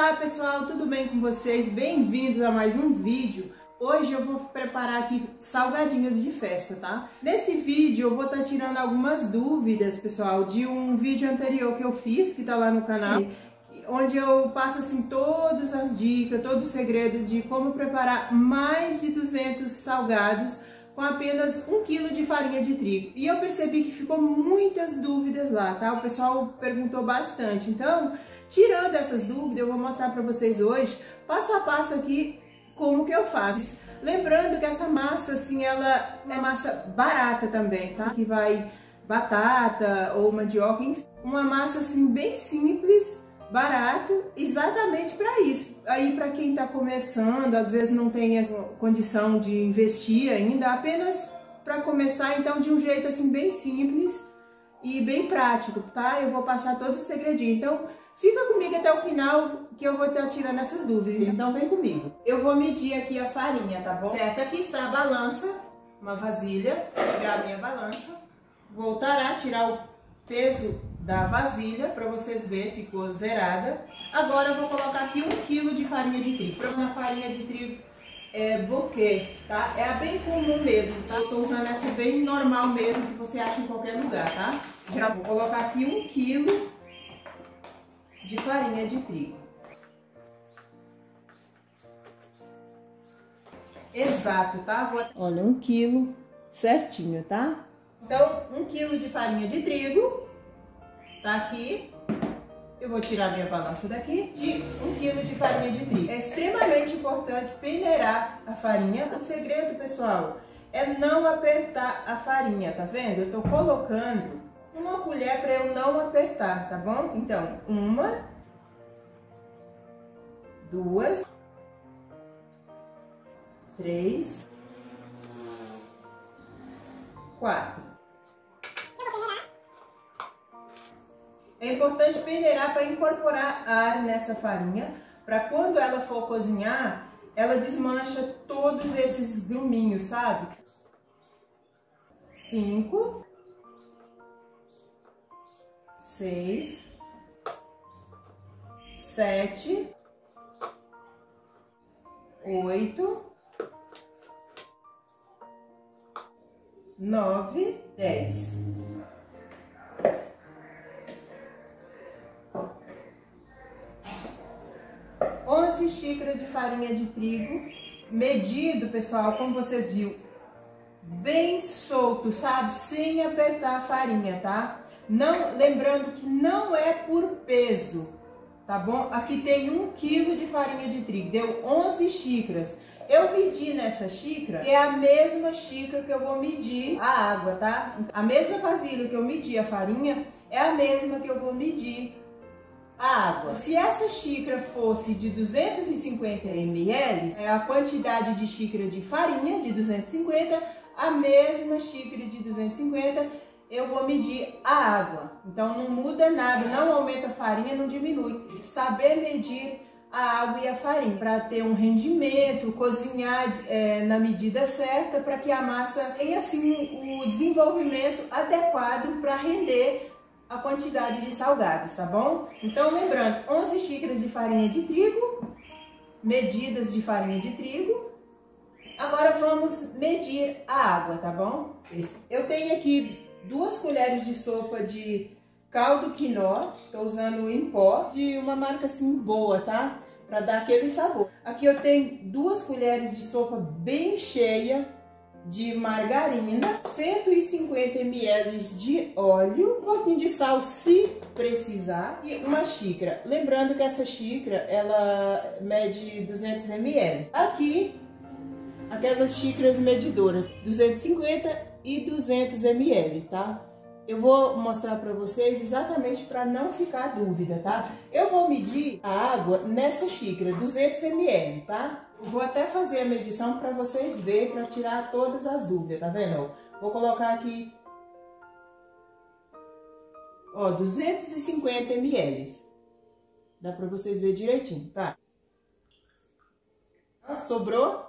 Olá pessoal, tudo bem com vocês? Bem-vindos a mais um vídeo. Hoje eu vou preparar aqui salgadinhos de festa, tá? Nesse vídeo eu vou estar tirando algumas dúvidas, pessoal, de um vídeo anterior que eu fiz, que tá lá no canal, onde eu passo assim todas as dicas, todo o segredo de como preparar mais de 200 salgados com apenas 1 kg de farinha de trigo. E eu percebi que ficou muitas dúvidas lá, tá? O pessoal perguntou bastante. Então, tirando essas dúvidas, eu vou mostrar para vocês hoje, passo a passo aqui, como que eu faço. Lembrando que essa massa, assim, ela é massa barata também, tá? Que vai batata ou mandioca, enfim. Uma massa, assim, bem simples, barato, exatamente para isso. Aí, para quem tá começando, às vezes não tem essa condição de investir ainda, apenas para começar, então, de um jeito, assim, bem simples e bem prático, tá? Eu vou passar todo o segredinho. Então, fica comigo até o final que eu vou estar tirando essas dúvidas. Então vem comigo. Eu vou medir aqui a farinha, tá bom? Certo, aqui está a balança, uma vasilha. Vou pegar a minha balança. Voltar a tirar o peso da vasilha para vocês verem, ficou zerada. Agora eu vou colocar aqui 1 kg de farinha de trigo. Para farinha de trigo bouquet, tá? É a bem comum mesmo, tá? Eu tô usando essa bem normal mesmo, que você acha em qualquer lugar, tá? Já vou colocar aqui 1 kg de farinha de trigo. Exato, tá? Olha, 1 kg certinho, tá? Então, 1 kg de farinha de trigo, tá aqui. Eu vou tirar minha balança daqui, de 1 kg de farinha de trigo. É extremamente importante peneirar a farinha. O segredo, pessoal, é não apertar a farinha, tá vendo? Eu tô colocando uma colher para eu não apertar, tá bom? Então, 1, 2, 3, 4. É importante peneirar para incorporar ar nessa farinha, para quando ela for cozinhar, ela desmancha todos esses gruminhos, sabe? 5, 6, 7, 8, 9, 10. Xícaras de farinha de trigo, medido, pessoal, como vocês viram, bem solto, sabe? Sem apertar a farinha, tá? Não, lembrando que não é por peso, tá bom? Aqui tem 1 kg de farinha de trigo, deu 11 xícaras. Eu medi nessa xícara, que é a mesma xícara que eu vou medir a água, tá? A mesma vasilha que eu medi a farinha, é a mesma que eu vou medir a água. Se essa xícara fosse de 250 ml, a quantidade de xícara de farinha de 250, a mesma xícara de 250, eu vou medir a água. Então não muda nada, não aumenta a farinha, não diminui. Saber medir a água e a farinha para ter um rendimento, cozinhar na medida certa, para que a massa tenha assim o desenvolvimento adequado para render a quantidade de salgados, tá bom? Então, lembrando, 11 xícaras de farinha de trigo, medidas de farinha de trigo. Agora vamos medir a água, tá bom? Eu tenho aqui 2 colheres de sopa de caldo quinó, tô usando em pó, de uma marca assim boa, tá? Pra dar aquele sabor. Aqui eu tenho 2 colheres de sopa bem cheia de margarina, 150 ml de óleo, um pouquinho de sal se precisar e uma xícara. Lembrando que essa xícara, ela mede 200 ml. Aqui, aquelas xícaras medidoras, 250 e 200 ml, tá? Eu vou mostrar para vocês exatamente para não ficar dúvida, tá? Eu vou medir a água nessa xícara, 200 ml, tá? Eu vou até fazer a medição para vocês verem, para tirar todas as dúvidas, tá vendo? Vou colocar aqui, ó, 250 ml. Dá para vocês verem direitinho, tá? Sobrou,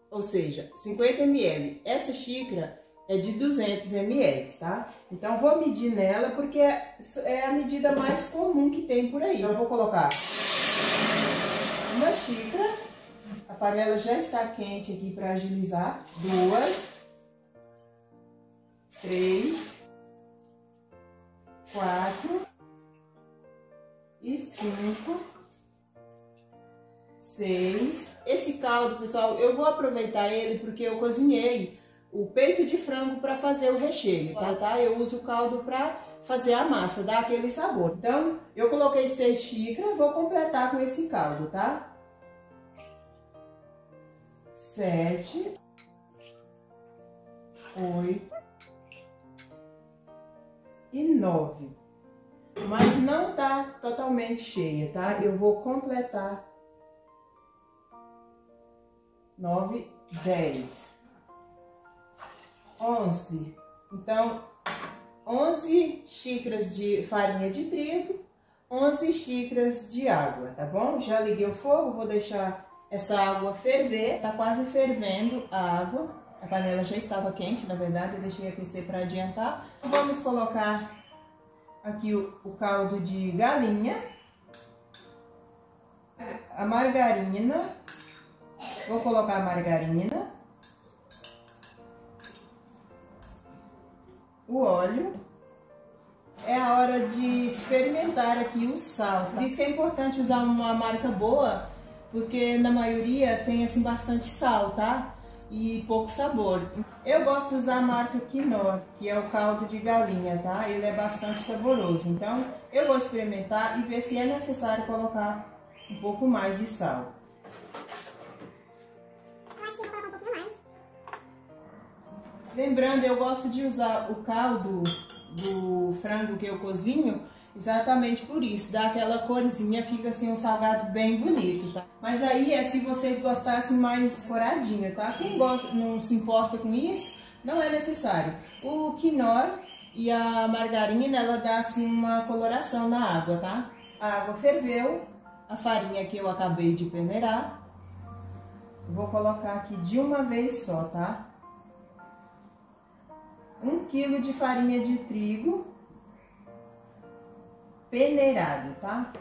ou seja, 50 ml. Essa xícara é de 200 ml, tá? Então, vou medir nela porque é a medida mais comum que tem por aí. Então, eu vou colocar uma xícara. A panela já está quente aqui para agilizar. 2, 3, 4 e 5, 6. Esse caldo, pessoal, eu vou aproveitar ele porque eu cozinhei o peito de frango para fazer o recheio, tá? Eu uso o caldo para fazer a massa, dá aquele sabor. Então, eu coloquei 6 xícaras, vou completar com esse caldo, tá? 7, 8 e 9. Mas não tá totalmente cheia, tá? Eu vou completar 9, 10, 11. Então, 11 xícaras de farinha de trigo, 11 xícaras de água, tá bom? Já liguei o fogo, vou deixar essa água ferver. Tá quase fervendo a água. A panela já estava quente, na verdade, eu deixei aquecer para adiantar. Vamos colocar aqui o caldo de galinha, a margarina. Vou colocar a margarina, o óleo. É a hora de experimentar aqui o sal. Por isso que é importante usar uma marca boa, porque na maioria tem assim bastante sal, tá? E pouco sabor. Eu gosto de usar a marca Knorr, que é o caldo de galinha, tá? Ele é bastante saboroso. Então, eu vou experimentar e ver se é necessário colocar um pouco mais de sal. Lembrando, eu gosto de usar o caldo do frango que eu cozinho exatamente por isso, dá aquela corzinha, fica assim um salgado bem bonito, tá? Mas aí é se vocês gostassem mais coradinho, tá? Quem gosta, não se importa com isso, não é necessário. O Knorr e a margarina, ela dá assim uma coloração na água, tá? A água ferveu, a farinha que eu acabei de peneirar, vou colocar aqui de uma vez só, tá? 1 quilo de farinha de trigo peneirado, tá?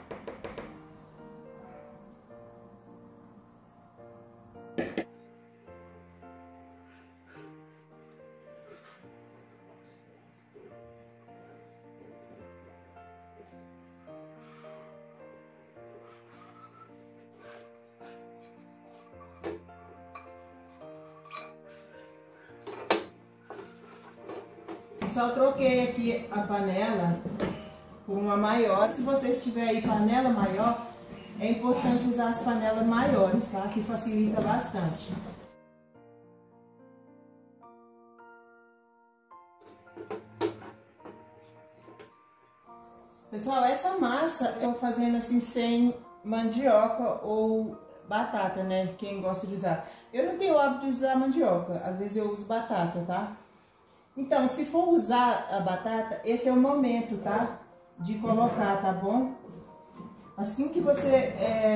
Só troquei aqui a panela por uma maior. Se vocês tiverem aí panela maior, é importante usar as panelas maiores, tá? Que facilita bastante. Pessoal, essa massa eu tô fazendo assim sem mandioca ou batata, né? Quem gosta de usar. Eu não tenho o hábito de usar mandioca, às vezes eu uso batata, tá? Então, se for usar a batata, esse é o momento, tá? De colocar, tá bom? Assim que você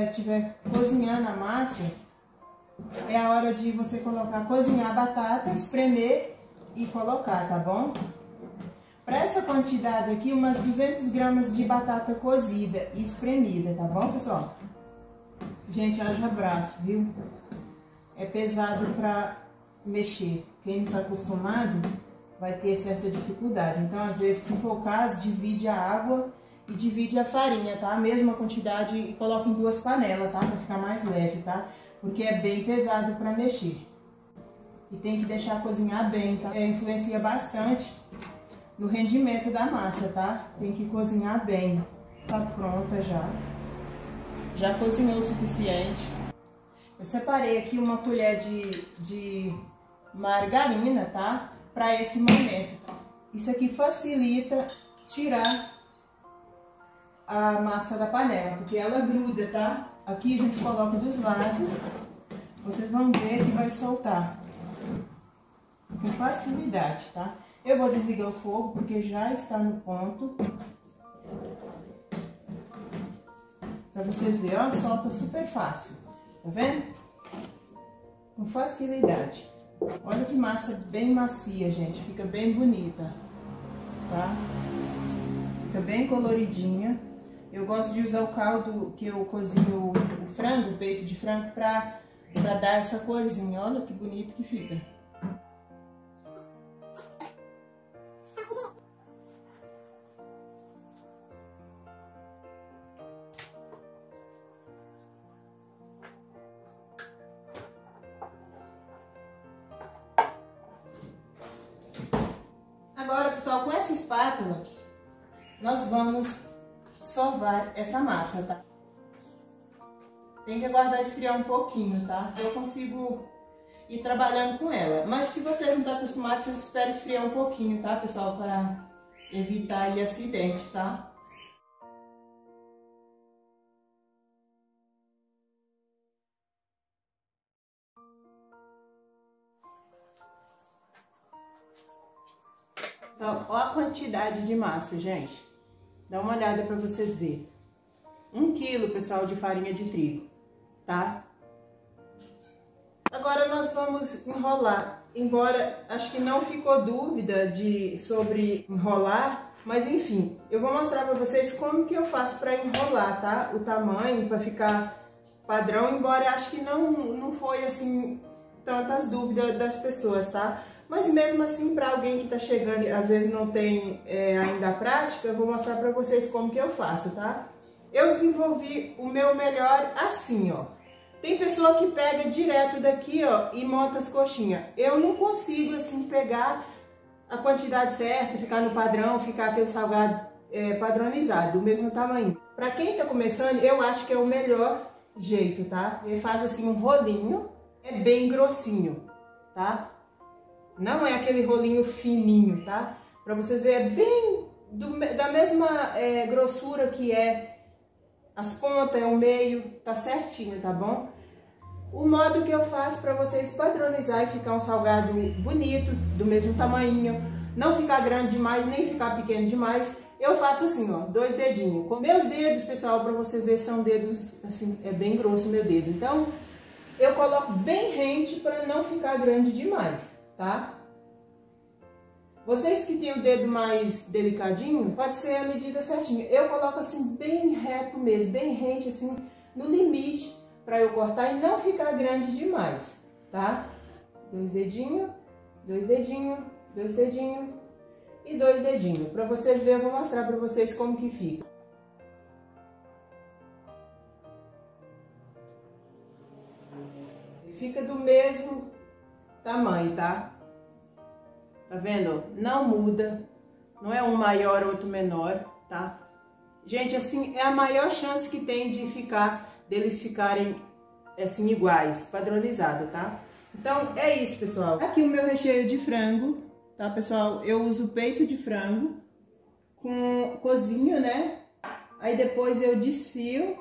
estiver cozinhando a massa, é a hora de você cozinhar a batata, espremer e colocar, tá bom? Para essa quantidade aqui, umas 200 gramas de batata cozida e espremida, tá bom, pessoal? Gente, haja braço, viu? É pesado para mexer. Quem não tá acostumado vai ter certa dificuldade. Então, às vezes, se for o caso, divide a água e divide a farinha, tá? A mesma quantidade e coloca em 2 panelas, tá? Pra ficar mais leve, tá? Porque é bem pesado para mexer. E tem que deixar cozinhar bem, tá? Influencia bastante no rendimento da massa, tá? Tem que cozinhar bem. Tá pronta já. Já cozinhou o suficiente. Eu separei aqui uma colher de margarina, tá? Para esse momento. Isso aqui facilita tirar a massa da panela, porque ela gruda, tá? Aqui a gente coloca dos lados, vocês vão ver que vai soltar com facilidade, tá? Eu vou desligar o fogo porque já está no ponto. Pra vocês verem, ó, solta super fácil, tá vendo? Com facilidade. Olha que massa bem macia, gente. Fica bem bonita, tá? Fica bem coloridinha. Eu gosto de usar o caldo que eu cozinho o frango, o peito de frango, pra dar essa corzinha. Olha que bonito que fica. Agora, pessoal, com essa espátula, nós vamos sovar essa massa, tá? Tem que aguardar esfriar um pouquinho, tá? Eu consigo ir trabalhando com ela. Mas se você não está acostumado, vocês esperam esfriar um pouquinho, tá, pessoal? Para evitar aí acidentes, tá? Então, olha a quantidade de massa, gente. Dá uma olhada para vocês verem. 1 quilo, pessoal, de farinha de trigo, tá? Agora nós vamos enrolar. Embora acho que não ficou dúvida sobre enrolar, mas enfim, eu vou mostrar para vocês como que eu faço para enrolar, tá? O tamanho para ficar padrão, embora acho que não foi assim tantas dúvidas das pessoas, tá? Mas mesmo assim, para alguém que tá chegando e às vezes não tem ainda a prática, eu vou mostrar para vocês como que eu faço, tá? Eu desenvolvi o meu melhor assim, ó. Tem pessoa que pega direto daqui, ó, e monta as coxinhas. Eu não consigo, assim, pegar a quantidade certa, ficar no padrão, ficar aquele salgado padronizado, do mesmo tamanho. Pra quem tá começando, eu acho que é o melhor jeito, tá? Ele faz, assim, um rolinho, é bem grossinho, tá? Não é aquele rolinho fininho, tá? Pra vocês verem, é bem da mesma grossura que é as pontas, é o meio, tá certinho, tá bom? O modo que eu faço para vocês padronizar e ficar um salgado bonito, do mesmo tamanho, não ficar grande demais, nem ficar pequeno demais, eu faço assim, ó, 2 dedinhos. Com meus dedos, pessoal, para vocês verem, são dedos, assim, é bem grosso o meu dedo. Então, eu coloco bem rente para não ficar grande demais, tá? Vocês que têm o dedo mais delicadinho, pode ser a medida certinha. Eu coloco assim bem reto mesmo, bem rente assim, no limite, para eu cortar e não ficar grande demais, tá? 2 dedinhos, 2 dedinhos, 2 dedinhos e 2 dedinhos. Para vocês verem, eu vou mostrar para vocês como que fica. Fica do mesmo tamanho, tá? Tá vendo? Não muda, não é um maior, outro menor, tá? Gente, assim, é a maior chance que tem deles ficarem, assim, iguais, padronizado, tá? Então, é isso, pessoal. Aqui o meu recheio de frango, tá, pessoal? Eu uso peito de frango cozinho, né? Aí depois eu desfio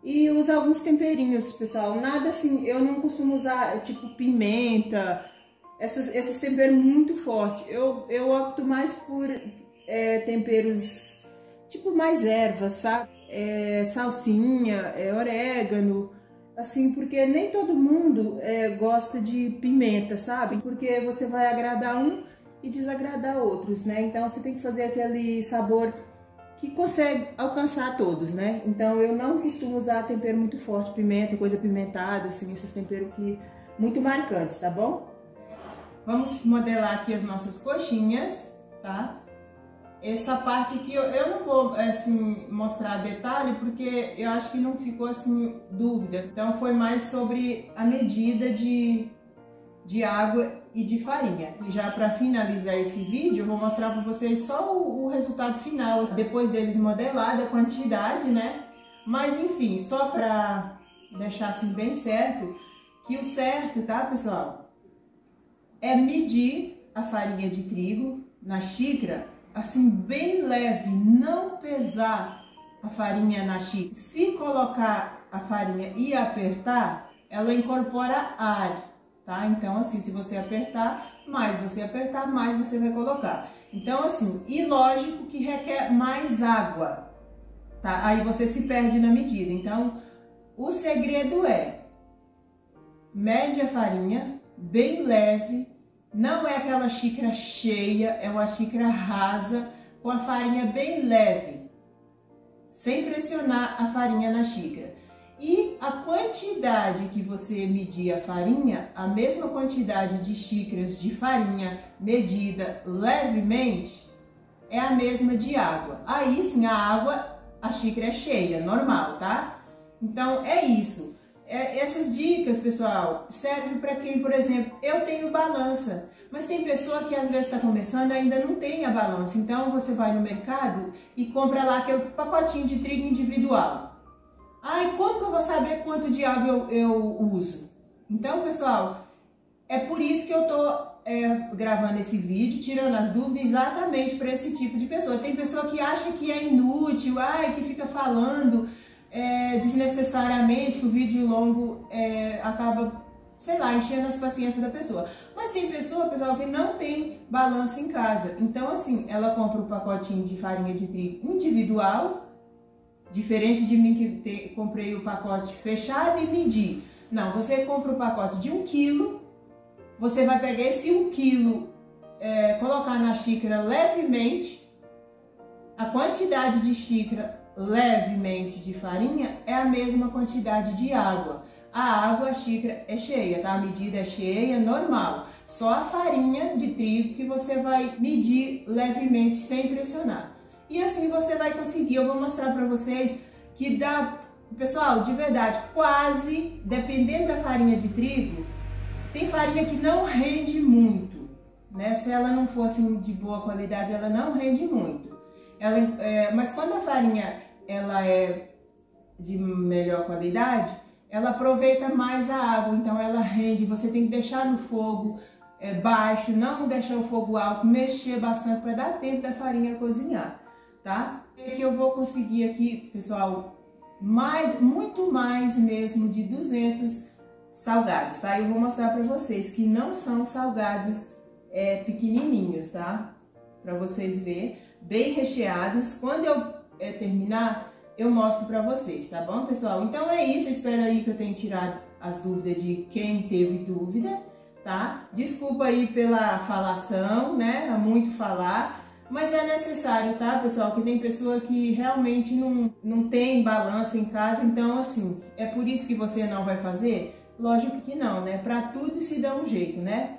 e uso alguns temperinhos, pessoal. Nada assim, eu não costumo usar, tipo, pimenta, esses temperos muito fortes. Eu opto mais por temperos tipo mais ervas, sabe? Salsinha, orégano, assim, porque nem todo mundo gosta de pimenta, sabe? Porque você vai agradar um e desagradar outros, né? Então você tem que fazer aquele sabor que consegue alcançar todos, né? Então eu não costumo usar tempero muito forte, pimenta, coisa pimentada, assim, esses temperos muito marcantes, tá bom? Vamos modelar aqui as nossas coxinhas, tá? Essa parte aqui eu não vou, assim, mostrar detalhe, porque eu acho que não ficou, assim, dúvida. Então, foi mais sobre a medida de água e de farinha. E já para finalizar esse vídeo, eu vou mostrar para vocês só o resultado final, depois deles modelado, a quantidade, né? Mas, enfim, só para deixar, assim, bem certo, que o certo, tá, pessoal? É medir a farinha de trigo na xícara, assim, bem leve, não pesar a farinha na xícara. Se colocar a farinha e apertar, ela incorpora ar, tá? Então, assim, se você apertar, mais você vai colocar. Então, assim, e lógico que requer mais água, tá? Aí você se perde na medida. Então, o segredo mede a farinha, bem leve, não é aquela xícara cheia, é uma xícara rasa, com a farinha bem leve. sem pressionar a farinha na xícara. E a quantidade que você medir a farinha, a mesma quantidade de xícaras de farinha medida levemente, é a mesma de água. Aí sim, a água, a xícara é cheia, normal, tá? Então é isso. Essas dicas, pessoal, servem para quem, por exemplo, eu tenho balança, mas tem pessoa que às vezes está começando e ainda não tem a balança. Então você vai no mercado e compra lá aquele pacotinho de trigo individual. Ai, como que eu vou saber quanto de água eu uso? Então, pessoal, é por isso que eu tô gravando esse vídeo, tirando as dúvidas exatamente para esse tipo de pessoa. Tem pessoa que acha que é inútil, ai, que fica falando desnecessariamente, que o vídeo longo acaba, sei lá, enchendo as paciências da pessoa. Mas tem pessoa, pessoal, que não tem balança em casa. Então, assim, ela compra um pacotinho de farinha de trigo individual, diferente de mim que comprei o pacote fechado e medi. Não, você compra o pacote de 1 quilo, você vai pegar esse 1 quilo, colocar na xícara levemente, a quantidade de xícara levemente de farinha é a mesma quantidade de água. A água, a xícara é cheia, tá? A medida é cheia, normal. Só a farinha de trigo que você vai medir levemente sem pressionar. E assim você vai conseguir. Eu vou mostrar para vocês que dá, pessoal, de verdade, quase, dependendo da farinha de trigo, tem farinha que não rende muito, né? Se ela não fosse de boa qualidade, ela não rende muito. Mas quando a farinha ela é de melhor qualidade, ela aproveita mais a água, então ela rende. Você tem que deixar no fogo baixo, não deixar o fogo alto, mexer bastante para dar tempo da farinha cozinhar, tá? Que eu vou conseguir aqui, pessoal, muito mais mesmo de 200 salgados, tá? Eu vou mostrar para vocês que não são salgados pequenininhos, tá? Para vocês verem, bem recheados. Quando eu terminar, eu mostro para vocês, tá bom, pessoal? Então é isso, eu espero aí que eu tenha tirado as dúvidas de quem teve dúvida, tá? Desculpa aí pela falação, né? É muito falar, mas é necessário, tá, pessoal? Que tem pessoa que realmente não tem balança em casa, então assim, é por isso que você não vai fazer? Lógico que não, né? Para tudo se dá um jeito, né?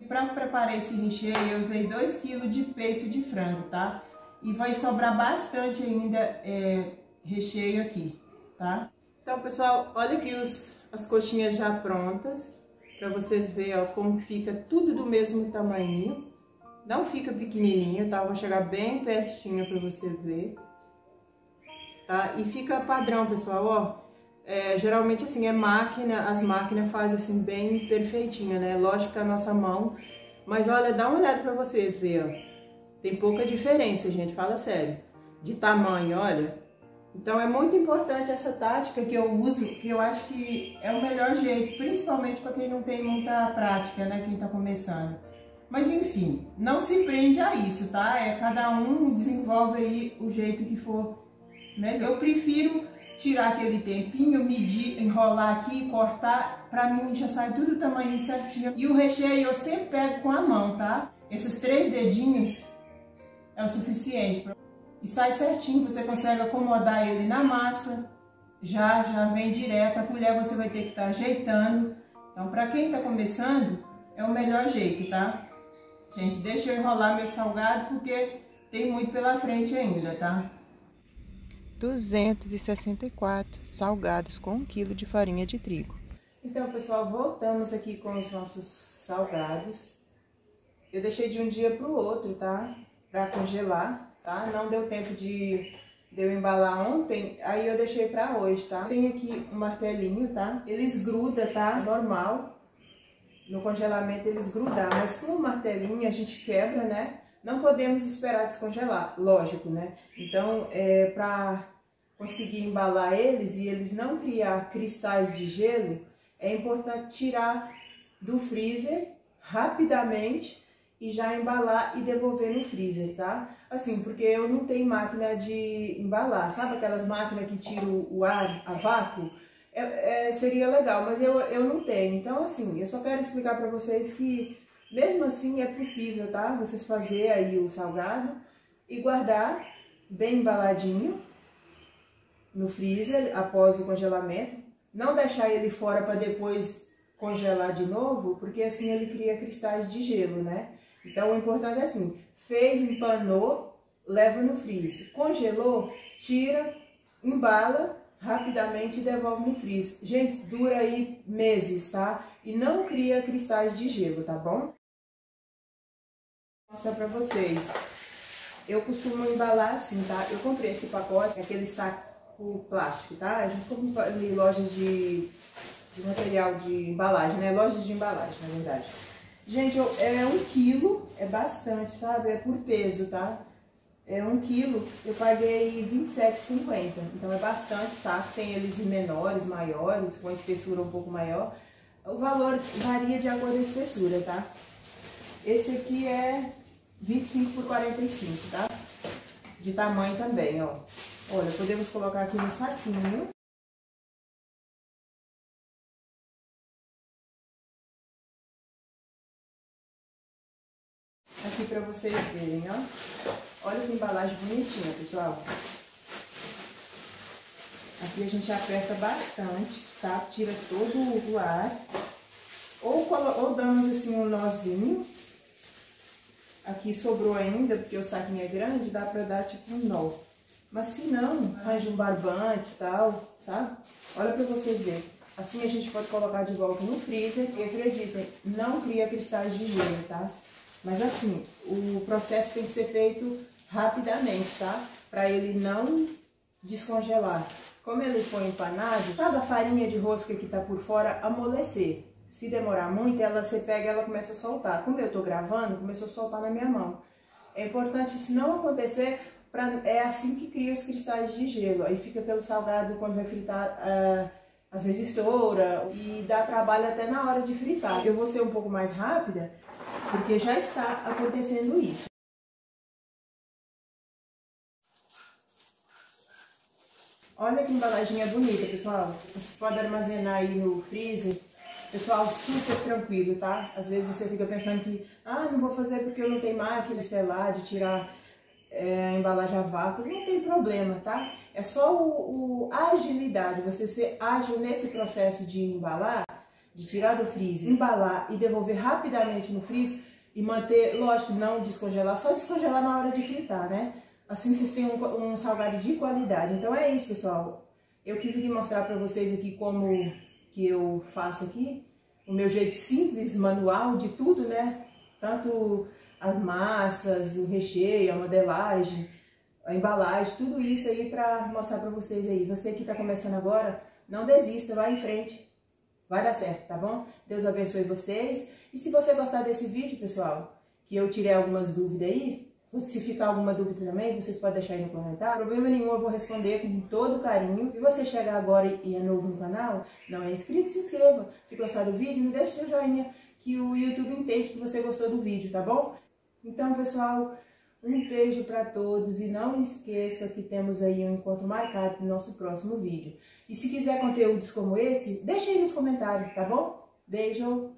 Para preparar esse recheio, eu usei 2 kg de peito de frango, tá? E vai sobrar bastante ainda recheio aqui, tá? Então, pessoal, olha aqui as coxinhas já prontas, para vocês verem, ó, como fica tudo do mesmo tamanho. Não fica pequenininho, tá? Eu vou chegar bem pertinho para você ver, tá? E fica padrão, pessoal, ó. Geralmente assim, as máquinas fazem assim bem perfeitinha, né? Lógico que a nossa mão, mas olha, dá uma olhada pra vocês verem, ó. Tem pouca diferença, gente, fala sério, de tamanho, olha. Então é muito importante essa tática que eu uso, que eu acho que é o melhor jeito, principalmente para quem não tem muita prática, né? Quem tá começando. Mas enfim, não se prende a isso, tá? Cada um desenvolve aí o jeito que for melhor. Eu prefiro tirar aquele tempinho, medir, enrolar aqui, cortar, pra mim já sai tudo o tamanho certinho. E o recheio eu sempre pego com a mão, tá? Esses 3 dedinhos é o suficiente. E sai certinho, você consegue acomodar ele na massa, já vem direto. A colher você vai ter que estar ajeitando. Então, pra quem tá começando, é o melhor jeito, tá? Gente, deixa eu enrolar meu salgado, porque tem muito pela frente ainda, tá? 264 salgados com 1 kg de farinha de trigo. Então, pessoal, voltamos aqui com os nossos salgados. Eu deixei de um dia para o outro, tá? Para congelar, tá? Não deu tempo de eu embalar ontem, aí eu deixei para hoje, tá? Tem aqui um martelinho, tá? Eles grudam, tá? Normal. No congelamento eles grudam, mas com o martelinho a gente quebra, né? Não podemos esperar descongelar, lógico, né? Então, para conseguir embalar eles e eles não criar cristais de gelo, é importante tirar do freezer rapidamente e já embalar e devolver no freezer, tá? Assim, porque eu não tenho máquina de embalar, sabe aquelas máquinas que tiram o ar a vácuo? Seria legal, mas eu não tenho. Então, assim, eu só quero explicar para vocês que, mesmo assim, é possível, tá? Vocês fazer aí o salgado e guardar bem embaladinho no freezer após o congelamento. Não deixar ele fora para depois congelar de novo, porque assim ele cria cristais de gelo, né? Então, o importante é assim, fez, empanou, leva no freezer. Congelou, tira, embala rapidamente e devolve no freezer. Gente, dura aí meses, tá? E não cria cristais de gelo, tá bom? Vou mostrar pra vocês. Eu costumo embalar assim, tá? Eu comprei esse pacote, aquele saco plástico, tá? A gente compra em lojas de material de embalagem, né? Lojas de embalagem, na verdade. Gente, é 1 quilo, é bastante, sabe? É por peso, tá? É 1 quilo, eu paguei R$27,50. Então é bastante saco, tem eles em menores, maiores, com espessura um pouco maior. O valor varia de acordo com a espessura, tá? Esse aqui é 25 por 45, tá? De tamanho também, ó. Olha, podemos colocar aqui no saquinho. Aqui pra vocês verem, ó. Olha que embalagem bonitinha, pessoal. Aqui a gente aperta bastante, tá? Tira todo o ar. Ou damos assim um nozinho. Aqui sobrou ainda, porque o saquinho é grande, dá pra dar tipo um nó. Mas se não, arranja um barbante e tal, sabe? Olha pra vocês verem. Assim a gente pode colocar de volta no freezer. E acreditem, não cria cristais de gelo, tá? Mas assim, o processo tem que ser feito rapidamente, tá? Pra ele não descongelar. Como ele foi empanado, sabe a farinha de rosca que tá por fora amolecer? Se demorar muito, você pega e ela começa a soltar. Como eu tô gravando, começou a soltar na minha mão. É importante isso não acontecer, é assim que cria os cristais de gelo. Aí fica aquele salgado, quando vai fritar, às vezes estoura e dá trabalho até na hora de fritar. Eu vou ser um pouco mais rápida, porque já está acontecendo isso. Olha que embalaginha bonita, pessoal. Vocês podem armazenar aí no freezer. Pessoal, super tranquilo, tá? Às vezes você fica pensando que, não vou fazer porque eu não tenho máquina de selar, de tirar a embalagem a vácuo. Não tem problema, tá? É só a agilidade, você ser ágil nesse processo de embalar, de tirar do freezer, embalar e devolver rapidamente no freezer e manter, lógico, não descongelar, só descongelar na hora de fritar, né? Assim vocês têm um salgado de qualidade. Então é isso, pessoal. Eu quis aqui mostrar pra vocês aqui como que eu faço aqui, o meu jeito simples, manual de tudo, né? Tanto as massas, o recheio, a modelagem, a embalagem, tudo isso aí pra mostrar pra vocês aí. Você que tá começando agora, não desista, vai em frente. Vai dar certo, tá bom? Deus abençoe vocês. E se você gostar desse vídeo, pessoal, que eu tirei algumas dúvidas aí, se ficar alguma dúvida também, vocês podem deixar aí no comentário. Problema nenhum, eu vou responder com todo carinho. Se você chegar agora e é novo no canal, não é inscrito, se inscreva. Se gostar do vídeo, me deixe seu joinha, que o YouTube entende que você gostou do vídeo, tá bom? Então, pessoal, um beijo para todos e não esqueça que temos aí um encontro marcado no nosso próximo vídeo. E se quiser conteúdos como esse, deixe aí nos comentários, tá bom? Beijo!